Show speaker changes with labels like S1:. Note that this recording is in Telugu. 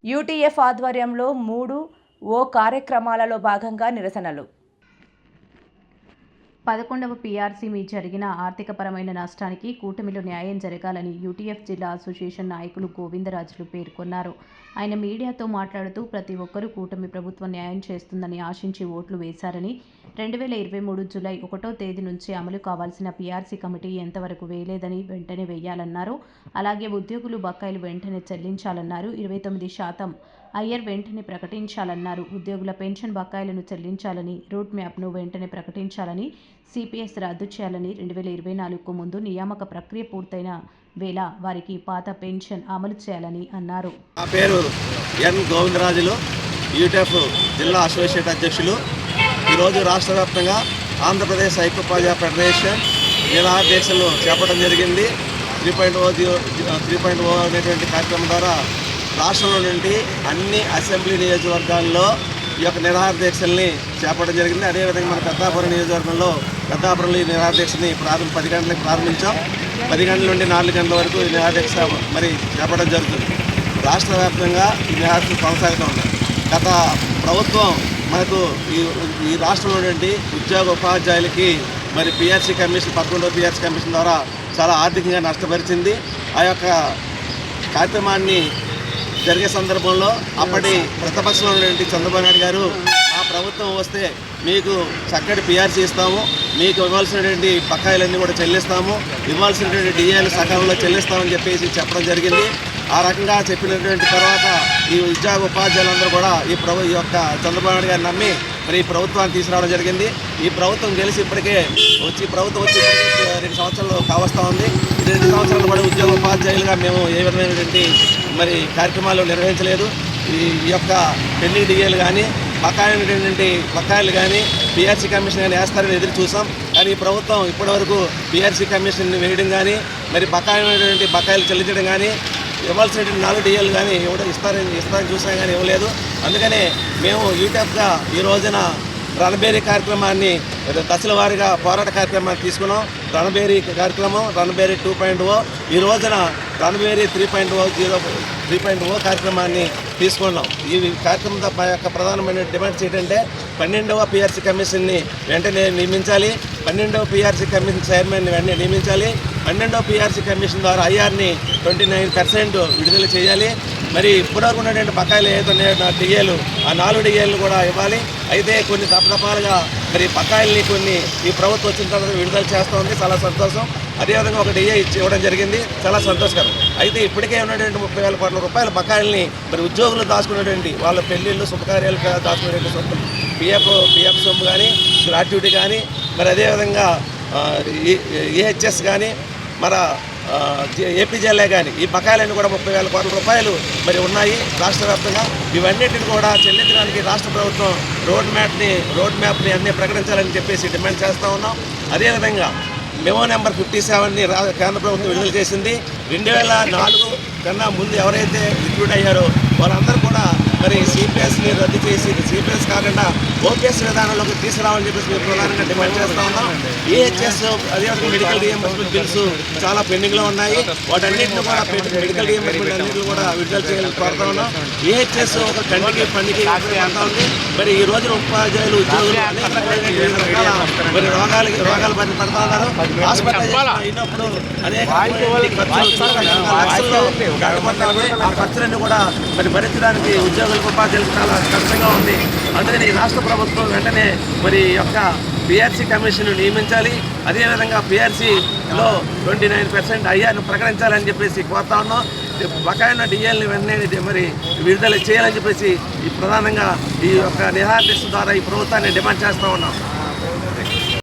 S1: యూటీఎఫ్ ఆధ్వర్యంలో 3 కార్యక్రమాలలో భాగంగా నిరసనలు. 11వ పీఆర్సీ మీ జరిగిన ఆర్థికపరమైన నష్టానికి కూటమిలో న్యాయం జరగాలని యూటీఎఫ్ జిల్లా అసోసియేషన్ నాయకులు గోవిందరాజులు పేర్కొన్నారు. ఆయన మీడియాతో మాట్లాడుతూ ప్రతి ఒక్కరూ కూటమి ప్రభుత్వం న్యాయం చేస్తుందని ఆశించి ఓట్లు వేశారని, 2023 జూలై 1వ తేదీ నుంచి అమలు కావాల్సిన పీఆర్సీ కమిటీ ఎంతవరకు వేయలేదని వెంటనే వేయాలన్నారు. అలాగే ఉద్యోగులు బకాయిలు వెంటనే చెల్లించాలన్నారు. 29% ఐఆర్ వెంటనే ప్రకటించాలన్నారు. ఉద్యోగుల పెన్షన్ బకాయిలను చెల్లించాలని, రూట్ మ్యాప్ను వెంటనే ప్రకటించాలని, సిపిఎస్ రద్దు చేయాలని, 2024కు ముందు నియామక ప్రక్రియ పూర్తయిన వేళ వారికి పాత పెన్షన్ అమలు చేయాలని అన్నారు.
S2: నా పేరు ఎన్ గోవిందరాజులు, యూటీఎఫ్ జిల్లా అసోసియేట్ అధ్యక్షులు. ఈరోజు రాష్ట్ర వ్యాప్తంగా ఆంధ్రప్రదేశ్ ఐక్యోపాధ్యాయ ఫెడరేషన్ నిరాదీక్షలు చేపట్టడం జరిగింది. 3.0 అనేటువంటి కార్యక్రమం ద్వారా రాష్ట్రంలో నుండి అన్ని అసెంబ్లీ నియోజకవర్గాల్లో ఈ యొక్క నిరాదీక్షల్ని చేపట్టడం జరిగింది. అదేవిధంగా మన పెద్దాపురం నియోజకవర్గంలో పెద్దాపురంలో ఈ నిరాదీక్షని 10 గంటలకు ప్రారంభించాం. 10 గంటల నుండి 4 గంటల వరకు ఈ నిరాదీక్ష మరి చేపట్టడం జరుగుతుంది. రాష్ట్ర వ్యాప్తంగా ఈ నిరాదీక్ష కొనసాగుతూ ఉన్నాయి. గత ప్రభుత్వం మనకు ఈ రాష్ట్రంలో నుండి ఉద్యోగ ఉపాధ్యాయులకి మరి పీఆర్సీ కమిషన్ 11వ పీఆర్సీ కమిషన్ ద్వారా చాలా ఆర్థికంగా నష్టపరిచింది. ఆ యొక్క కార్యక్రమాన్ని జరిగే సందర్భంలో అప్పటి ప్రతిపక్షంలో ఉన్నటువంటి చంద్రబాబు నాయుడు గారు మా ప్రభుత్వం వస్తే మీకు చక్కటి పీఆర్సీ ఇస్తాము, మీకు ఇవ్వాల్సినటువంటి బకాయిలన్నీ కూడా చెల్లిస్తాము, ఇవ్వాల్సినటువంటి డిఏలు సకాలంలో చెల్లిస్తామని చెప్పేసి చెప్పడం జరిగింది. ఆ రకంగా చెప్పినటువంటి తర్వాత ఈ ఉద్యోగ ఉపాధ్యాయులందరూ కూడా ఈ యొక్క చంద్రబాబు నాయుడు గారిని నమ్మి మరి ఈ ప్రభుత్వాన్ని తీసుకురావడం జరిగింది. ఈ ప్రభుత్వం గెలిచి ఇప్పటికే ప్రభుత్వం వచ్చి 2 సంవత్సరాలు కావస్తూ ఉంది. ఈ 2 సంవత్సరాలు కూడా ఉద్యోగ ఉపాధ్యాయులుగా మేము ఏ విధమైనటువంటి మరి కార్యక్రమాలు నిర్వహించలేదు. ఈ యొక్క పెండింగ్ డిఏలు కానీ బకాయిలు కానీ పీఆర్సీ కమిషన్ కానీ వేస్తారని ఎదురు చూసాం. కానీ ఈ ప్రభుత్వం ఇప్పటివరకు పీఆర్సీ కమిషన్ వేయడం కానీ మరి బకాయిలు చెల్లించడం కానీ ఇవ్వాల్సినటువంటి 4 డిఏలు కానీ ఇస్తారని చూసాం కానీ ఇవ్వలేదు. అందుకనే మేము యూటీఎఫ్గా ఈ రోజున రణబేరీ కార్యక్రమాన్ని దశల వారీగా పోరాట కార్యక్రమాన్ని తీసుకున్నాం. రణబేరీ కార్యక్రమం, రణబేరీ 2.0, ఈ రోజున రణబేరీ 3.0 కార్యక్రమాన్ని తీసుకున్నాం. ఈ కార్యక్రమం యొక్క ప్రధానమైన డిమాండ్స్ ఏంటంటే 12వ పీఆర్సీ కమిషన్ని వెంటనే నియమించాలి, 12వ పీఆర్సీ కమిషన్ చైర్మన్ని వెంటనే నియమించాలి, 12వ పీఆర్సీ కమిషన్ ద్వారా ఐఆర్ని 29% విడుదల చేయాలి. మరి ఇప్పటివరకు ఉన్నటువంటి బకాయిలు ఏదైతే డిఏలు ఆ 4 డిఏలు కూడా ఇవ్వాలి. అయితే కొన్ని దఫాలుగా మరి బకాయిల్ని కొన్ని ఈ ప్రభుత్వం వచ్చిన తర్వాత విడుదల చేస్తూ ఉంది, చాలా సంతోషం. అదేవిధంగా ఒక డిఏ ఇవ్వడం జరిగింది, చాలా సంతోషకరం. అయితే ఇప్పటికే ఉన్నటువంటి 30,000 కోట్ల రూపాయల బకాయిల్ని మరి ఉద్యోగులు దాచుకున్నటువంటి వాళ్ళ పెళ్లిళ్ళు శుభకార్యాలు దాచుకునేటువంటి సొంతం పిఎఫ్ సొమ్ము కానీ, గ్రాట్యుటీ కానీ, మరి అదేవిధంగా ఏహెచ్ఎస్ కానీ, మన ఏపీజీఎల్ఏ కానీ ఈ బకాయిలన్నీ కూడా 30,000 కోట్ల రూపాయలు మరి ఉన్నాయి రాష్ట్ర వ్యాప్తంగా. ఇవన్నిటిని కూడా చెల్లించడానికి రాష్ట్ర ప్రభుత్వం రోడ్ మ్యాప్ని అన్నీ ప్రకటించాలని చెప్పేసి డిమాండ్ చేస్తూ ఉన్నాం. అదేవిధంగా మెమో నెంబర్ 57ని కేంద్ర ప్రభుత్వం విడుదల చేసింది. 2004 కన్నా ముందు ఎవరైతే రిక్రూట్ అయ్యారో వాళ్ళందరూ కూడా మరి సిపిఎస్ని రద్దు చేసి సిపిఎస్ కాకుండా ఓపీఎస్ విధానంలోకి తీసుకురావాలని చెప్పేసి మేము ప్రధానంగా డిమాండ్ చేస్తూ ఉన్నాం. ఈహెచ్ఎస్ అదేవిధంగా మెడికల్ రీఎంబర్స్మెంట్ బిల్స్ చాలా పెండింగ్లో ఉన్నాయి. వాటన్నింటిని కూడా మెడికల్ రీఎంబర్స్మెంట్ అన్నింటిని కూడా విడుదల చేయాలని కోరుతా ఉన్నాం. ఈహెచ్ఎస్ ఒక కంటికి పండికి పడతా ఉంది. మరి ఈ రోజున ఉపాధ్యాయులు ఉద్యోగులు అనేక రకాల మరి రోగాలు పడుతూ ఉన్నారు. హాస్పిటల్ అయినప్పుడు అనేక ఆ ఖర్చులన్నీ కూడా మరి భరించడానికి ఉద్యోగులకు ఉపాధ్యాయులకు చాలా కష్టంగా ఉంది. అందుకని రాష్ట్ర ప్రభుత్వం వెంటనే మరి యొక్క పీఆర్సీ కమిషన్ నియమించాలి. అదేవిధంగా పీఆర్సీలో 29% ఐఆర్ను ప్రకటించాలని చెప్పేసి కోరుతా ఉన్నాం. బకాయిన డిఏల్ని వెంటనే మరి విడుదల చేయాలని చెప్పేసి ఈ ప్రధానంగా ఈ యొక్క నిరాదీక్ష ద్వారా ఈ ప్రభుత్వాన్ని డిమాండ్ చేస్తూ ఉన్నాం.